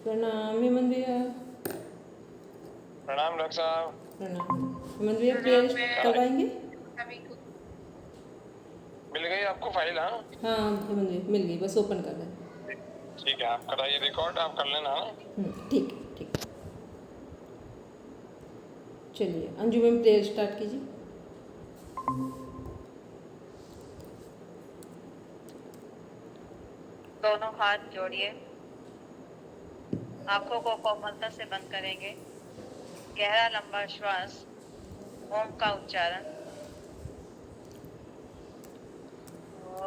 प्रणाम हेमंत भैया। प्रणाम डॉक्टर साहब। प्रणाम हेमंत भैया, प्रेयर कब आएंगे? मिल गई आपको फाइल? हाँ हाँ हेमंत भैया मिल गई, बस ओपन कर रहे हैं। ठीक है, आप कराइए रिकॉर्ड, आप कर लेना। हाँ ठीक है ठीक है। चलिए अंजू मैम प्रेयर स्टार्ट कीजिए। दोनों हाथ जोड़िए, आंखों को कोमलता से बंद करेंगे। गहरा लंबा श्वास, ओम का उच्चारण। ओम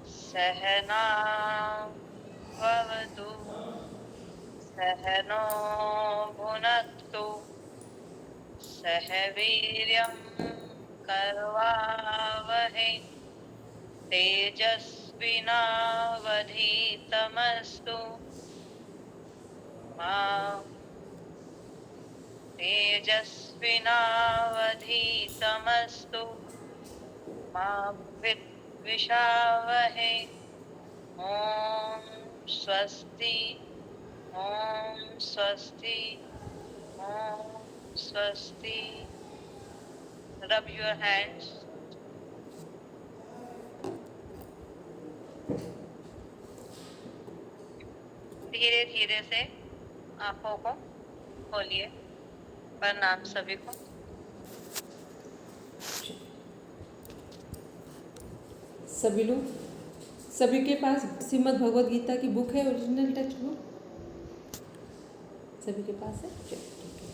सहना भवतु, सहनो भुनक्तु, सह वीर्यं करवावहै, तेजस्विनावधीतमस्तु मा तेजस्विनावधीतमस्तु मा विद्विषावहै। ओम स्वस्ति, ओम स्वस्ति, ओम स्वस्ति। Rub your hands. धीरे धीरे से आंखों को खोलिए। प्रणाम सभी को। सभी लोग, सभी के पास श्रीमद् भगवद गीता की बुक है, ओरिजिनल टेक्स्ट बुक सभी के पास है? चलिए ठीक है।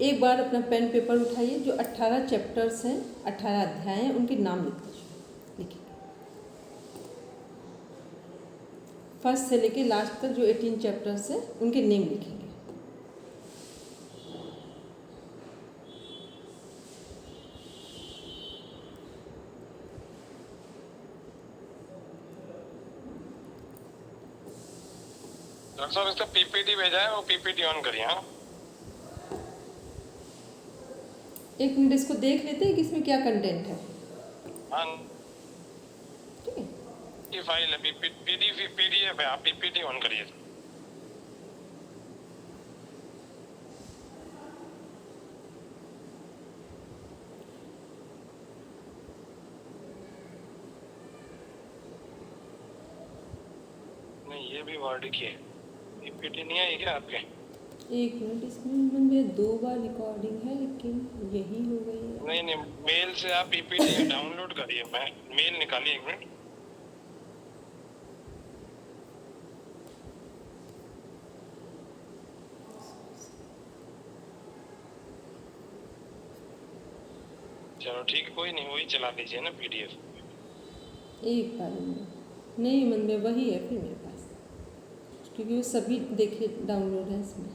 एक बार अपना पेन पेपर उठाइए, जो 18 चैप्टर्स हैं, 18 अध्याय हैं, उनके नाम लिख दीजिए। लिखिए फर्स्ट से लेके लास्ट तक जो 18 चैप्टर्स हैं उनके नेम लिखेंगे। डॉक्टर साहब, इसका पीपीटी भेजा है, वो पीपीटी ऑन करिए। हाँ एक मिनट इसको देख लेते हैं कि इसमें क्या कंटेंट है। हाँ ठीक है। ये फाइल है, पीडीएफ है, आप पीपीटी ऑन करिए। नहीं, ये भी वर्ड की है, पीपीटी नहीं आई क्या आपके? एक मिनट, इसमें मेरे 2 बार रिकॉर्डिंग है, लेकिन यही हो गई है। नहीं नहीं, मेल से आप पीपीटी डाउनलोड करिए। मैं मेल निकालिए, एक मिनट। चलो ठीक है, कोई नहीं, वही चला लीजिए ना पीडीएफ। एक बार में नहीं, मन में वही है फिर मेरे पास, क्योंकि वो सभी देखे डाउनलोड है इसमें।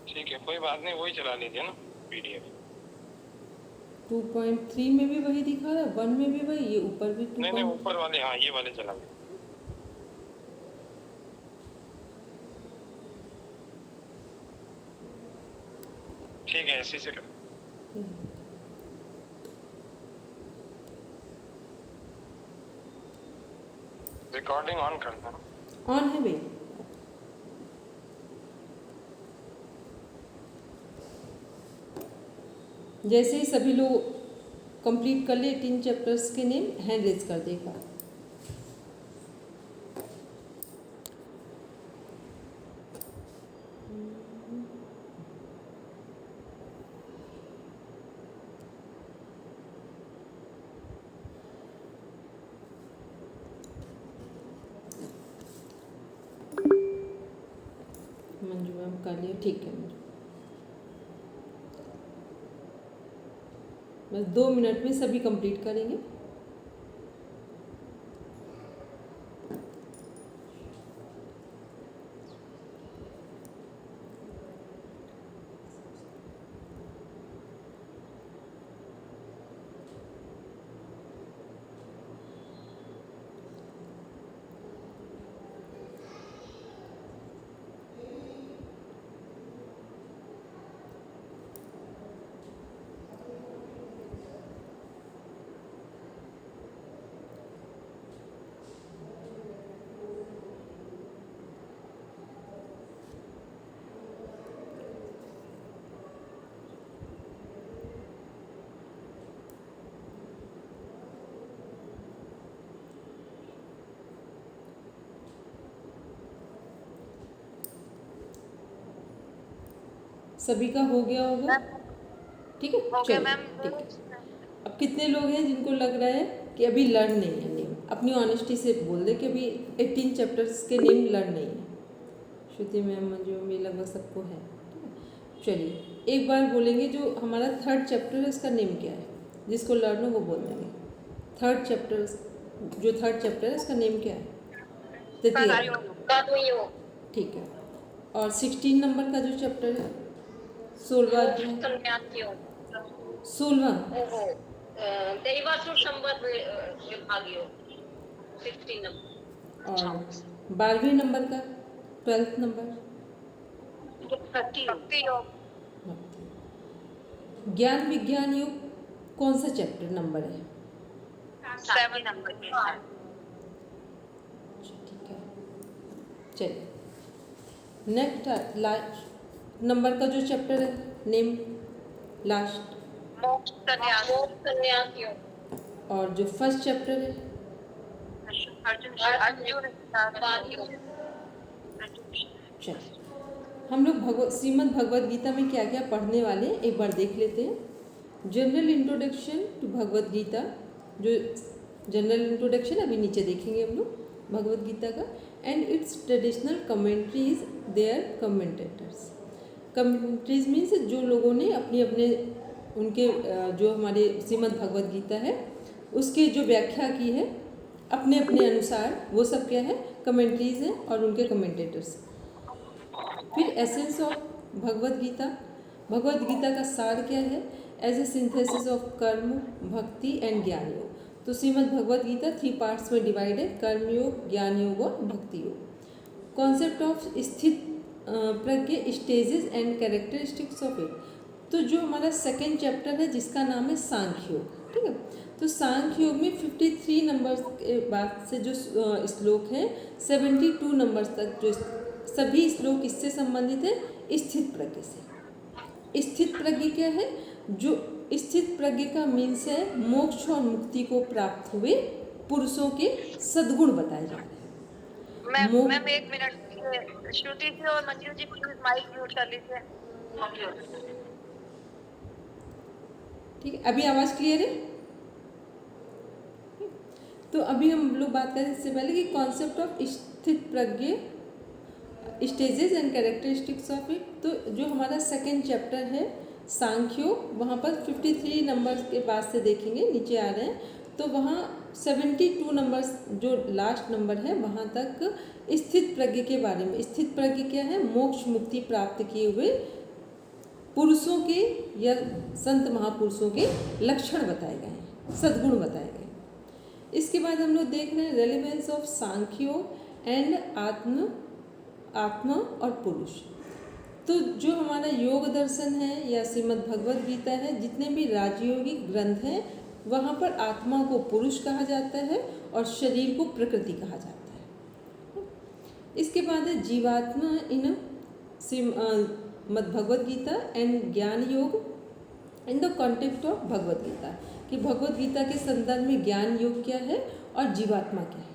ठीक है, कोई बात नहीं, वही चला लीजिए ना पीडीएफ। 2.3 में भी वही दिखा रहा है, 1 में भी वही, ये ऊपर भी 2. नहीं नहीं, ऊपर वाले, हाँ ये वाले चला लीजिए। ठीक है, ऐसे से कर। रिकॉर्डिंग ऑन करना। ऑन है भैया। जैसे ही सभी लोग कंप्लीट कर ले 3 चैप्टर्स के नेम, हैंड रेज कर देगा। मंजू मैम कर लिया, ठीक है मंजू। बस 2 मिनट में सभी कंप्लीट करेंगे। सभी का हो गया होगा? ठीक है, हो गया चलिए मैम। ठीक है। अब कितने लोग हैं जिनको लग रहा है कि अभी लर्न नहीं है नेम? अपनी ऑनेस्टी से बोल दे कि अभी 18 चैप्टर्स के नेम लर्न नहीं है। श्रुति मैम, मंजू में लगभग सबको है। चलिए एक बार बोलेंगे जो हमारा थर्ड चैप्टर है उसका नेम क्या है, जिसको लर्न हो वो बोल देंगे। थर्ड चैप्टर, जो थर्ड चैप्टर है उसका नेम क्या है? तृतीय। ठीक है। और 16 नंबर का जो चैप्टर है, 16वां अध्याय, 16वां दैवासुर संवाद विभागीय 16 नंबर। और 12वें नंबर का, 12th नंबर भक्ति योग। ज्ञान विज्ञान योग कौन सा चैप्टर नंबर है? 7 नंबर के साथ। ठीक है, चलिए नेक्स्ट लास्ट नंबर का जो चैप्टर है नेम लास्ट, मोक्ष संन्यास योग। और जो फर्स्ट चैप्टर है अर्जुन। चलिए हम लोग श्रीमद् भगवद गीता में क्या क्या पढ़ने वाले हैं एक बार देख लेते हैं। General introduction to Bhagavad Gita, जो जनरल इंट्रोडक्शन अभी नीचे देखेंगे हम लोग भगवद गीता का, and its traditional commentaries their commentators. Commentaries means जो लोगों ने अपने अपने उनके जो हमारे श्रीमद् भगवद गीता है उसके जो व्याख्या की है अपने अपने अनुसार, वो सब क्या है? कमेंट्रीज हैं और उनके कमेंटेटर्स। फिर एसेंस ऑफ भगवद गीता, भगवद गीता का सार क्या है? एज ए सिंथेसिस ऑफ कर्म, भक्ति एंड ज्ञान योग। तो श्रीमद् भगवद गीता 3 पार्ट्स में डिवाइड है, कर्म योग, ज्ञान योग और भक्ति योग। कॉन्सेप्ट ऑफ स्थित प्रज्ञ, stages and characteristics of it. तो जो हमारा सेकेंड चैप्टर है जिसका नाम है सांख्य योग, ठीक है। तो सांख्य योग में 53 नंबर के बाद से जो श्लोक हैं 72 नंबर तक जो सभी श्लोक इससे संबंधित है, स्थित प्रज्ञ से। स्थित प्रज्ञ क्या है? जो स्थित प्रज्ञ का मीन्स है मोक्ष और मुक्ति को प्राप्त हुए पुरुषों के सद्गुण बताए जा रहे हैं। मैम 1 मिनट, श्रुति जी और Manju ji please mic mute कर लीजिए। ठीक है, अभी आवाज़ क्लियर है? तो अभी हम लोग बात करें इससे पहले कि कॉन्सेप्ट ऑफ स्थित प्रज्ञ, stages and characteristics of it. तो जो हमारा सेकेंड चैप्टर है सांख्यो, वहाँ पर 53 नंबर के बाद से देखेंगे नीचे आ रहे हैं, तो वहाँ 72 नंबर जो लास्ट नंबर है वहाँ तक स्थित प्रज्ञ के बारे में। स्थित प्रज्ञ क्या है? मोक्ष मुक्ति प्राप्त किए हुए पुरुषों के या संत महापुरुषों के लक्षण बताए गए हैं, सद्गुण बताए गए हैं। इसके बाद हम लोग देख रहे हैं रेलिवेंस ऑफ सांख्यो एंड आत्मा और पुरुष। तो जो हमारा योग दर्शन है या श्रीमद् भगवद गीता है, जितने भी राजयोगिक ग्रंथ हैं वहाँ पर आत्मा को पुरुष कहा जाता है और शरीर को प्रकृति कहा जाता है। इसके बाद है जीवात्मा in Shrimad Bhagavad Gita and Jnana Yoga in the context of Bhagavad Gita, कि भगवद गीता के संदर्भ में ज्ञान योग क्या है और जीवात्मा क्या है।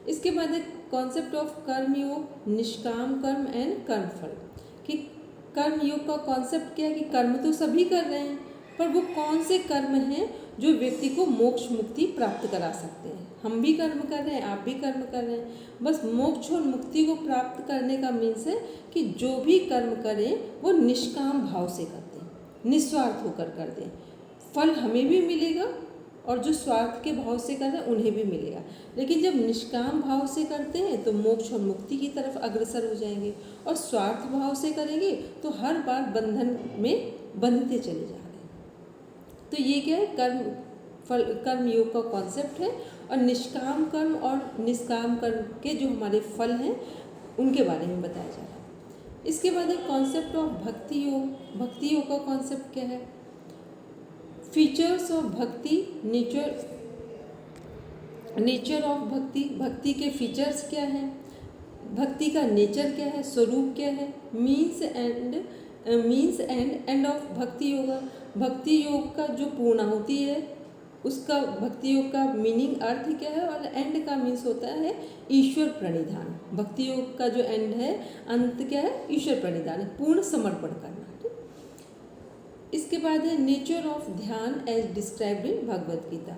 इसके बाद है कॉन्सेप्ट ऑफ कर्म योग, निष्काम कर्म एंड कर्मफल, कि कर्म योग का कॉन्सेप्ट क्या है कि कर्म तो सभी कर रहे हैं, पर वो कौन से कर्म हैं जो व्यक्ति को मोक्ष मुक्ति प्राप्त करा सकते हैं। हम भी कर्म कर रहे हैं, आप भी कर्म कर रहे हैं, बस मोक्ष और मुक्ति को प्राप्त करने का मीन्स है कि जो भी कर्म करें वो निष्काम भाव से करते हैं, निस्वार्थ होकर करते हैं। फल हमें भी मिलेगा और जो स्वार्थ के भाव से कर रहे हैं उन्हें भी मिलेगा। लेकिन जब निष्काम भाव से करते हैं तो मोक्ष और मुक्ति की तरफ अग्रसर हो जाएंगे, और स्वार्थ भाव से करेंगे तो हर बार बंधन में बंधते चले जा रहे हैं। तो ये क्या है? कर्म योग का कॉन्सेप्ट है, और निष्काम कर्म और निष्काम कर्म के जो हमारे फल हैं उनके बारे में बताया जा रहा है। इसके बाद है कॉन्सेप्ट ऑफ भक्ति योग। भक्ति योग का कॉन्सेप्ट क्या है? फीचर्स ऑफ भक्ति, नेचर ऑफ भक्ति, भक्ति के फीचर्स क्या हैं, भक्ति का नेचर क्या है, स्वरूप क्या है, मीन्स एंड एंड ऑफ भक्ति योग। भक्ति योग का जो पूर्णाहुति है उसका भक्ति योग का मीनिंग अर्थ क्या है, और एंड का मीन्स होता है ईश्वर प्रणिधान। भक्ति योग का जो एंड है, अंत क्या है, ईश्वर प्रणिधान, पूर्ण समर्पण करना। ठीक। इसके बाद है nature of dhyana as described in Bhagavad Gita,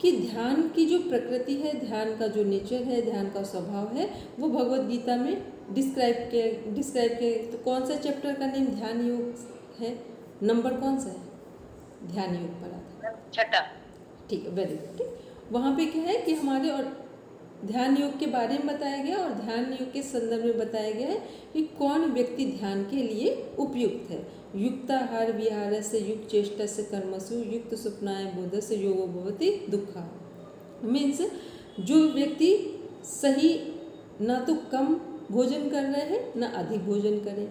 कि ध्यान की जो प्रकृति है, ध्यान का जो नेचर है, ध्यान का स्वभाव है, वो भगवद गीता में डिस्क्राइब के। तो कौन सा चैप्टर का नेम ध्यान योग है, नंबर कौन सा है, ध्यान योग पर आता है, 6। ठीक है, वेरी गुड। ठीक, वहाँ पे क्या है कि हमारे और ध्यान योग के बारे में बताया गया, और ध्यान योग के संदर्भ में बताया गया है कि कौन व्यक्ति ध्यान के लिए उपयुक्त है। युक्ताहार विहार से युक्त चेष्टा से कर्मसु युक्त स्वप्नाय बोध से योगो भवति दुखा। मीन्स जो व्यक्ति सही ना तो कम भोजन कर रहे हैं ना अधिक भोजन करे,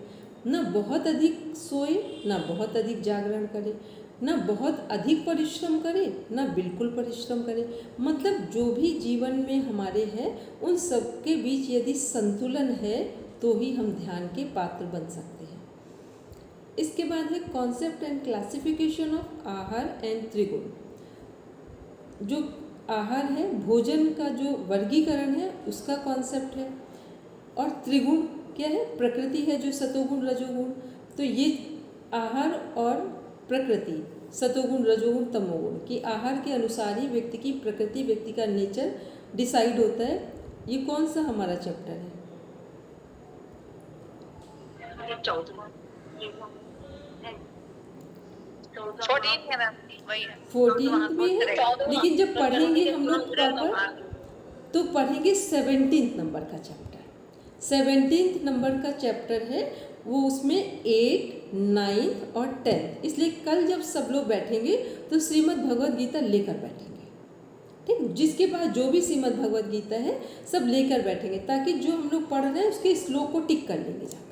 ना बहुत अधिक सोए ना बहुत अधिक जागरण करे, ना बहुत अधिक परिश्रम करे ना बिल्कुल परिश्रम करे, मतलब जो भी जीवन में हमारे है उन सब के बीच यदि संतुलन है तो ही हम ध्यान के पात्र बन सकते हैं। इसके बाद है कॉन्सेप्ट एंड क्लासिफिकेशन ऑफ आहार एंड त्रिगुण। जो आहार है, भोजन का जो वर्गीकरण है उसका कॉन्सेप्ट है, और त्रिगुण क्या है, प्रकृति है जो सतोगुण रजोगुण। तो ये आहार और प्रकृति, सतोगुण रजोगुण तमोगुण की आहार के अनुसार ही व्यक्ति की प्रकृति, व्यक्ति का नेचर डिसाइड होता है। ये कौन सा हमारा चैप्टर है, 14 है मैम, वही है। 14 में है, लेकिन जब पढ़ेंगे हम लोग प्रॉपर तो पढ़ेंगे 17 नंबर का चैप्टर। 17 नंबर का चैप्टर है वो, उसमें 8, 9 और 10। इसलिए कल जब सब लोग बैठेंगे तो श्रीमद् भगवद गीता लेकर बैठेंगे। ठीक, जिसके पास जो भी श्रीमद् भगवद गीता है सब लेकर बैठेंगे, ताकि जो हम लोग पढ़ रहे हैं उसके श्लोक को टिक कर लेंगे जाकर।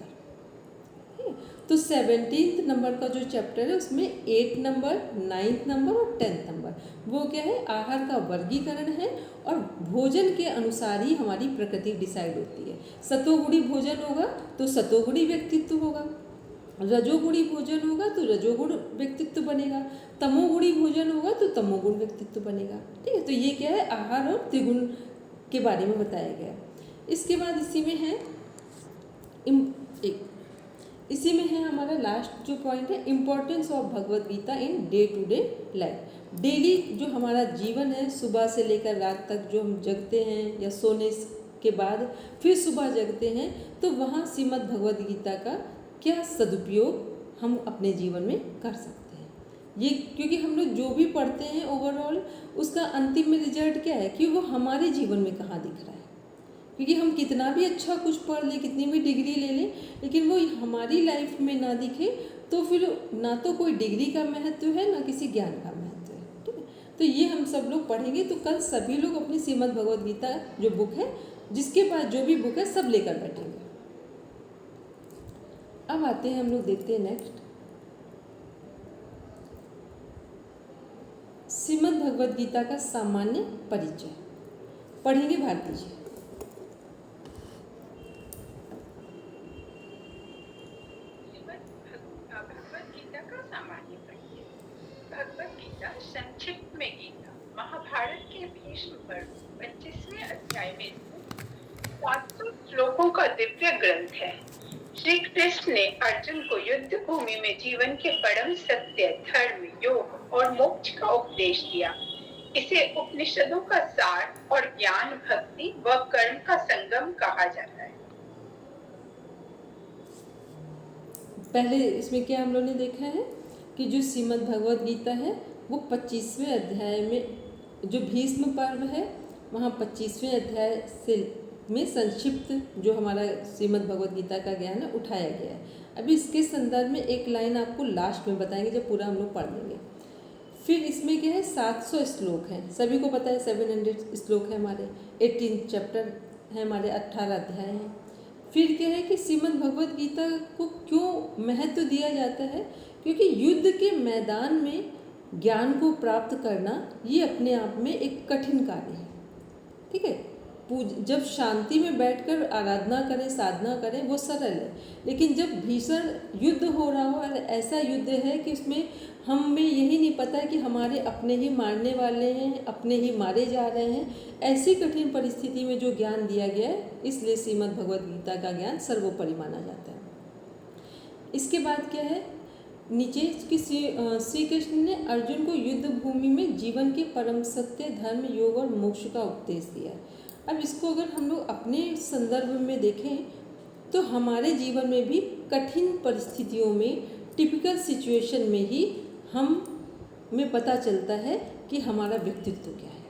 तो 17 नंबर का जो चैप्टर है उसमें 8 नंबर, 9 नंबर और 10 नंबर वो क्या है, आहार का वर्गीकरण है, और भोजन के अनुसार ही हमारी प्रकृति डिसाइड होती है। सतोगुणी भोजन होगा तो सतोगुणी व्यक्तित्व होगा, रजोगुणी भोजन होगा तो रजोगुण व्यक्तित्व बनेगा, तमोगुणी भोजन होगा तो तमोगुण व्यक्तित्व बनेगा। ठीक है, तो ये क्या है, आहार और त्रिगुण के बारे में बताया गया। इसके बाद इसी में है हमारा लास्ट जो पॉइंट है, importance of Bhagavad Gita in day to day life. Daily जो हमारा जीवन है, सुबह से लेकर रात तक जो हम जगते हैं या सोने के बाद फिर सुबह जगते हैं, तो वहाँ श्रीमद् भगवद गीता का क्या सदुपयोग हम अपने जीवन में कर सकते हैं। ये क्योंकि हम लोग जो भी पढ़ते हैं ओवरऑल उसका अंतिम में रिजल्ट क्या है कि वो हमारे जीवन में कहाँ दिख रहा है। क्योंकि हम कितना भी अच्छा कुछ पढ़ लें, कितनी भी डिग्री ले लें, लेकिन वो हमारी लाइफ में ना दिखे तो फिर ना तो कोई डिग्री का महत्व है ना किसी ज्ञान का महत्व है। ठीक है, तो ये हम सब लोग पढ़ेंगे। तो कल सभी लोग अपनी श्रीमद् भगवद गीता जो बुक है, जिसके पास जो भी बुक है सब लेकर बैठेंगे। अब आते हैं हम लोग, देखते हैं नेक्स्ट श्रीमद् भगवद गीता का सामान्य परिचय। पढ़ेंगे भारती जी। संक्षिप्त में गीता महाभारत के भीष्म पर्व 25वें अध्याय में 700 श्लोकों का दिव्य ग्रंथ है। श्री कृष्ण ने अर्जुन को युद्ध भूमि में जीवन के परम सत्य, धर्म, योग और मोक्ष का उपदेश दिया। इसे उपनिषदों का सार और ज्ञान, भक्ति व कर्म का संगम कहा जाता है। पहले इसमें क्या हम लोगों ने देखा है कि जो श्रीमद् भगवद गीता है वो 25वें अध्याय में जो भीष्म पर्व है वहाँ 25वें अध्याय से में संक्षिप्त जो हमारा श्रीमद् भगवद गीता का ज्ञान है उठाया गया है। अभी इसके संदर्भ में एक लाइन आपको लास्ट में बताएंगे जब पूरा हम लोग पढ़ लेंगे। फिर इसमें क्या है, 700 श्लोक हैं, सभी को पता है 700 श्लोक है हमारे, 18 चैप्टर हैं हमारे, 18 अध्याय हैं। फिर क्या है कि श्रीमद् भगवद गीता को क्यों महत्व दिया जाता है, क्योंकि युद्ध के मैदान में ज्ञान को प्राप्त करना ये अपने आप में एक कठिन कार्य है। ठीक है, जब शांति में बैठकर आराधना करें, साधना करें, वो सरल है। लेकिन जब भीषण युद्ध हो रहा हो और ऐसा युद्ध है कि उसमें हमें यही नहीं पता है कि हमारे अपने ही मारने वाले हैं, अपने ही मारे जा रहे हैं, ऐसी कठिन परिस्थिति में जो ज्ञान दिया गया है, इसलिए श्रीमद् भगवद गीता का ज्ञान सर्वोपरि माना जाता है। इसके बाद क्या है, नीचे कि श्री कृष्ण ने अर्जुन को युद्ध भूमि में जीवन के परम सत्य, धर्म, योग और मोक्ष का उपदेश दिया है। अब इसको अगर हम लोग अपने संदर्भ में देखें तो हमारे जीवन में भी कठिन परिस्थितियों में, टिपिकल सिचुएशन में ही हमें पता चलता है कि हमारा व्यक्तित्व क्या है,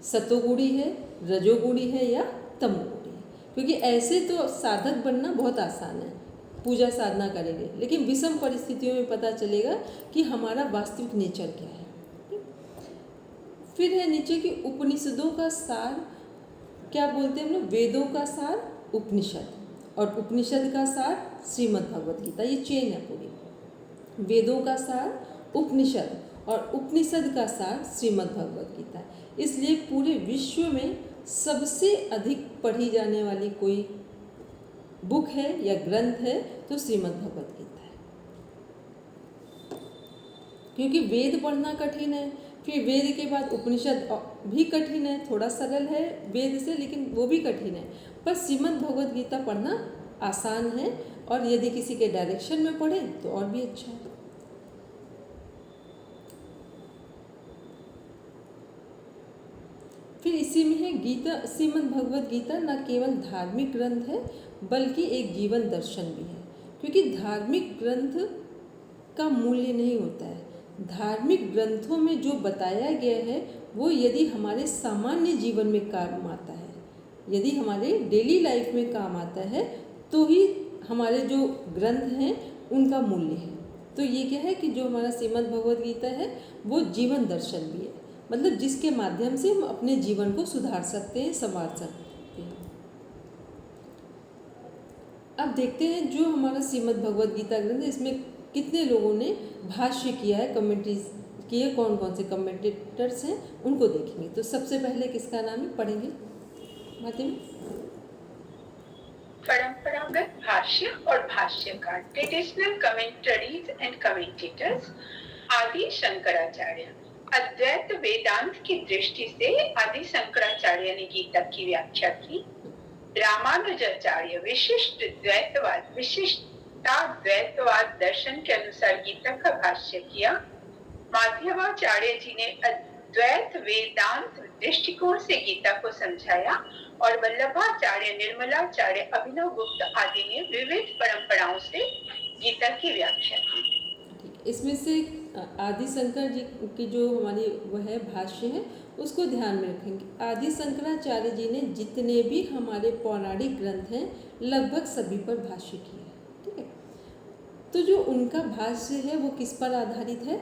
सतोगुणी है, रजोगुणी है या तमोगुणी है। क्योंकि ऐसे तो साधक बनना बहुत आसान है, पूजा साधना करेंगे, लेकिन विषम परिस्थितियों में पता चलेगा कि हमारा वास्तविक नेचर क्या है। फिर है नीचे कि उपनिषदों का सार, क्या बोलते हैं हम लोग, वेदों का सार उपनिषद, और उपनिषद का सार श्रीमद् भगवद गीता। ये चेन है पूरी, वेदों का सार उपनिषद और उपनिषद का सार श्रीमद् भगवद गीता। इसलिए पूरे विश्व में सबसे अधिक पढ़ी जाने वाली कोई बुक है या ग्रंथ है तो श्रीमद् भगवद गीता है। क्योंकि वेद पढ़ना कठिन है, फिर वेद के बाद उपनिषद भी कठिन है, थोड़ा सरल है वेद से, लेकिन वो भी कठिन है। पर श्रीमद् भगवद गीता पढ़ना आसान है, और यदि किसी के डायरेक्शन में पढ़े तो और भी अच्छा है। फिर इसी में है गीता, श्रीमद् भगवद गीता न केवल धार्मिक ग्रंथ है बल्कि एक जीवन दर्शन भी है। क्योंकि धार्मिक ग्रंथ का मूल्य नहीं होता है, धार्मिक ग्रंथों में जो बताया गया है वो यदि हमारे सामान्य जीवन में काम आता है, यदि हमारे डेली लाइफ में काम आता है, तो ही हमारे जो ग्रंथ हैं उनका मूल्य है। तो ये क्या है कि जो हमारा श्रीमद् भगवद गीता है वो जीवन दर्शन भी है, मतलब जिसके माध्यम से हम अपने जीवन को सुधार सकते हैं, संवार सकते हैं। अब देखते हैं जो हमारा श्रीमद् भगवद गीता ग्रंथ है, इसमें कितने लोगों ने भाष्य किया है, कमेंट्रीज किए, कौन कौन से कमेंटेटर्स हैं उनको देखेंगे। तो सबसे पहले किसका नाम है पढ़ेंगे बातें में? परंपरागत भाष्य और भाष्यकार, ट्रेडिशनल कमेंटरीज एंड कमेंटेटर्स। आदि शंकराचार्य। अद्वैत वेदांत की दृष्टि से आदि शंकराचार्य ने गीता की व्याख्या की। रामानुजाचार्य विशिष्ट द्वैतवाद, विशिष्टाद्वैतवाद दर्शन के अनुसार गीता का भाष्य किया। माधवाचार्य जी ने अद्वैत वेदांत दृष्टिकोण से गीता को समझाया, और वल्लभाचार्य, निर्मलाचार्य, अभिनव गुप्त आदि ने विविध परंपराओं से गीता की व्याख्या की। इसमें से आदि शंकर जी की जो हमारी वह है भाष्य है उसको ध्यान में रखेंगे। आदि शंकराचार्य जी ने जितने भी हमारे पौराणिक ग्रंथ हैं लगभग सभी पर भाष्य किया है, ठीक है। तो जो उनका भाष्य है वो किस पर आधारित है?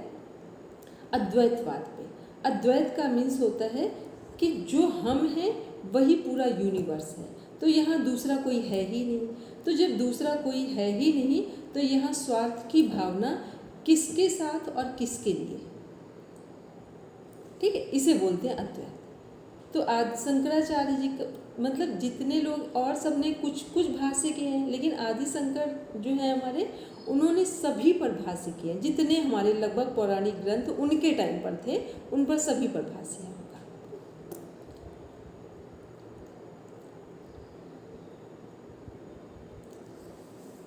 अद्वैतवाद पे। अद्वैत का मीन्स होता है कि जो हम हैं वही पूरा यूनिवर्स है, तो यहाँ दूसरा कोई है ही नहीं। तो जब दूसरा कोई है ही नहीं तो यहाँ स्वार्थ की भावना किसके साथ और किसके लिए, ठीक है, इसे बोलते हैं अद्वैत। तो आदि शंकराचार्य जी का मतलब जितने लोग और सब ने कुछ कुछ भाष्य किए हैं, लेकिन आदि शंकर जो है हमारे, उन्होंने सभी पर भाष्य किए। जितने हमारे लगभग पौराणिक ग्रंथ उनके टाइम पर थे उन पर सभी पर भाष्य है उनका।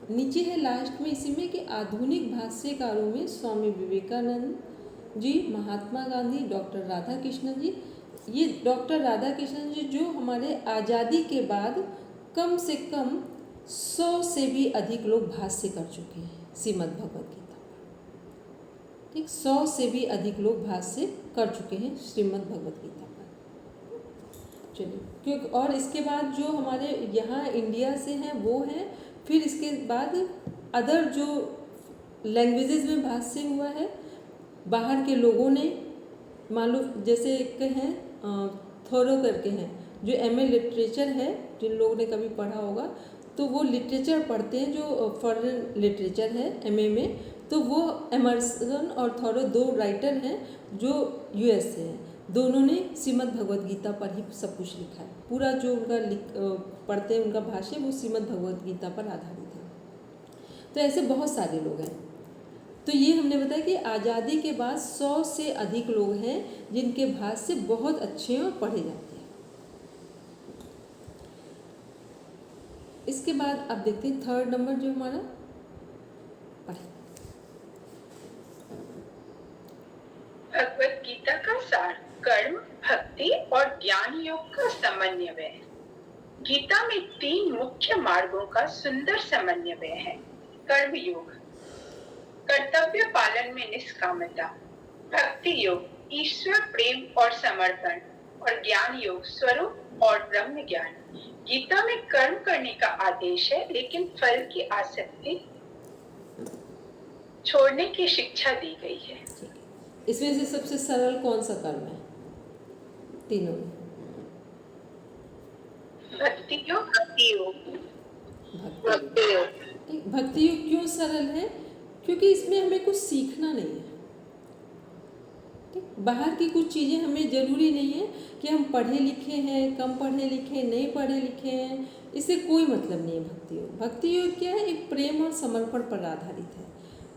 नीचे है लास्ट में इसी में कि आधुनिक भाष्यकारों में स्वामी विवेकानंद जी, महात्मा गांधी, डॉक्टर राधा कृष्णन जी। ये डॉक्टर राधा कृष्णन जी जो हमारे आज़ादी के बाद कम से कम 100 से भी अधिक लोग भाष्य कर चुके हैं श्रीमद् भगवद गीता पर, ठीक, 100 से भी अधिक लोग भाष्य कर चुके हैं श्रीमद् भगवद गीता पर। चलिए, क्योंकि और इसके बाद जो हमारे यहाँ इंडिया से हैं वो हैं, फिर इसके बाद अदर जो लैंग्वेजेस में भाष्य हुआ है बाहर के लोगों ने, मान लो जैसे एक हैं थोरो करके हैं जो एमए लिटरेचर है, जिन लोगों ने कभी पढ़ा होगा तो वो लिटरेचर पढ़ते हैं जो फॉरेन लिटरेचर है एमए में, तो वो एमर्सन और थोरो दो राइटर हैं जो यूएस से हैं। दोनों ने श्रीमद् भगवद गीता पर ही सब कुछ लिखा है। पूरा जो उनका पढ़ते हैं उनका भाष्य वो श्रीमद् भगवद गीता पर आधारित है। तो ऐसे बहुत सारे लोग हैं। तो ये हमने बताया कि आज़ादी के बाद 100 से अधिक लोग हैं जिनके भाष्य बहुत अच्छे हैं और पढ़े जाते हैं। इसके बाद अब देखते हैं थर्ड नंबर जो हमारा पढ़े। भगवत गीता का सार कर्म, भक्ति और ज्ञान योग का समन्वय है। गीता में 3 मुख्य मार्गों का सुंदर समन्वय है। कर्म योग, कर्तव्य पालन में निष्कामता। भक्ति योग, ईश्वर प्रेम और समर्पण। और ज्ञान योग, स्वरूप और ब्रह्म ज्ञान। गीता में कर्म करने का आदेश है, लेकिन फल की आसक्ति छोड़ने की शिक्षा दी गई है। इसमें से सबसे सरल कौन सा कर्म है तीनों में? भक्ति योग। भक्ति योग क्यों सरल है? क्योंकि इसमें हमें कुछ सीखना नहीं है। ठीक, बाहर की कुछ चीज़ें हमें ज़रूरी नहीं है कि हम पढ़े लिखे हैं, कम पढ़े लिखे, नहीं पढ़े लिखे हैं, इससे कोई मतलब नहीं है। भक्ति योग, भक्ति योग क्या है? एक प्रेम और समर्पण पर आधारित है,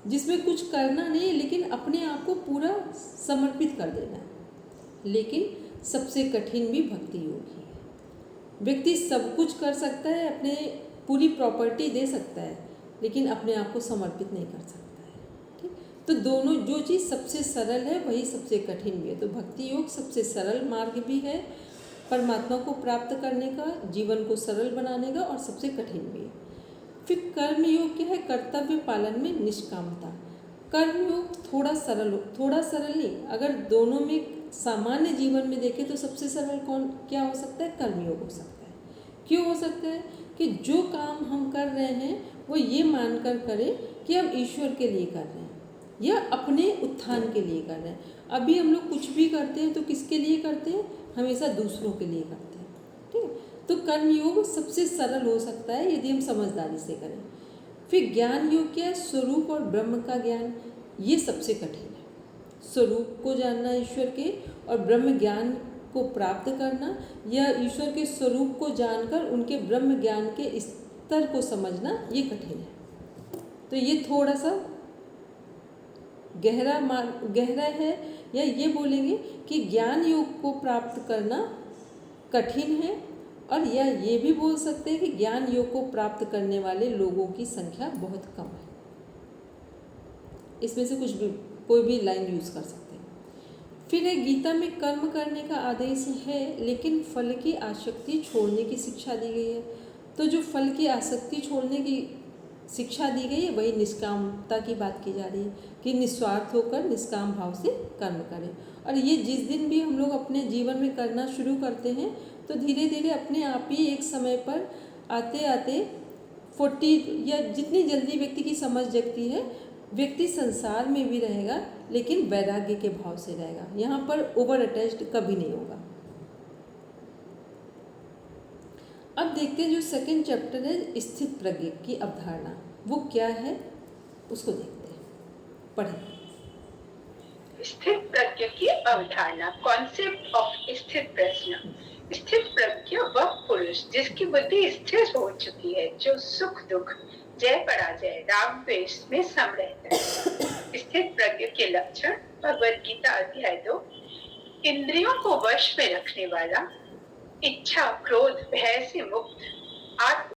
जिसमें कुछ करना नहीं है लेकिन अपने आप को पूरा समर्पित कर देना है। लेकिन सबसे कठिन भी भक्ति योग ही है। व्यक्ति सब कुछ कर सकता है, अपने पूरी प्रॉपर्टी दे सकता है, लेकिन अपने आप को समर्पित नहीं कर सकता है। ठीक, तो दोनों जो चीज़ सबसे सरल है वही सबसे कठिन भी है। तो भक्ति योग सबसे सरल मार्ग भी है परमात्मा को प्राप्त करने का, जीवन को सरल बनाने का, और सबसे कठिन भी है। फिर कर्म योग क्या है? कर्तव्य पालन में निष्कामता। कर्म योग थोड़ा सरल नहीं, अगर दोनों में सामान्य जीवन में देखें तो सबसे सरल क्या हो सकता है? कर्म योग हो सकता है। क्यों हो सकता है? कि जो काम हम कर रहे हैं वो ये मानकर करें कि हम ईश्वर के लिए कर रहे हैं या अपने उत्थान के लिए कर रहे हैं। अभी हम लोग कुछ भी करते हैं तो किसके लिए करते हैं? हमेशा दूसरों के लिए करते हैं। ठीक है, तो कर्म योग सबसे सरल हो सकता है यदि हम समझदारी से करें। फिर ज्ञान योग क्या है? स्वरूप और ब्रह्म का ज्ञान, ये सबसे कठिन है। स्वरूप को जानना ईश्वर के और ब्रह्म ज्ञान को प्राप्त करना, या ईश्वर के स्वरूप को जानकर उनके ब्रह्म ज्ञान के स्तर को समझना, ये कठिन है। तो ये थोड़ा सा गहरा है, या ये बोलेंगे कि ज्ञान योग को प्राप्त करना कठिन है, और या ये भी बोल सकते हैं कि ज्ञान योग को प्राप्त करने वाले लोगों की संख्या बहुत कम है। इसमें से कोई भी लाइन यूज़ कर सकते हैं। फिर है गीता में कर्म करने का आदेश है, लेकिन फल की आसक्ति छोड़ने की शिक्षा दी गई है। तो जो फल की आसक्ति छोड़ने की शिक्षा दी गई है वही निष्कामता की बात की जा रही है, कि निस्वार्थ होकर निष्काम भाव से कर्म करें। और ये जिस दिन भी हम लोग अपने जीवन में करना शुरू करते हैं तो धीरे धीरे अपने आप ही एक समय पर आते आते 40 या जितनी जल्दी व्यक्ति की समझ जगती है, व्यक्ति संसार में भी रहेगा लेकिन वैराग्य के भाव से रहेगा। यहाँ पर ओवर अटैच्ड कभी नहीं होगा। अब देखते हैं जो सेकंड चैप्टर है स्थित प्रज्ञ की अवधारणा, वो क्या है उसको देखते हैं। पढ़ें। स्थित प्रज्ञ की अवधारणा, कॉन्सेप्ट ऑफ स्थित प्रज्ञ। स्थित प्रज्ञ वह पुरुष जिसकी बुद्धि स्थिर हो चुकी है, जो सुख दुख, जय पराजय, राग द्वेष में सम रहता है। स्थित प्रज्ञ के लक्षण, भगवद गीता अध्याय 2। इंद्रियों को वश में रखने वाला, इच्छा क्रोध भय से मुक्त, आत्म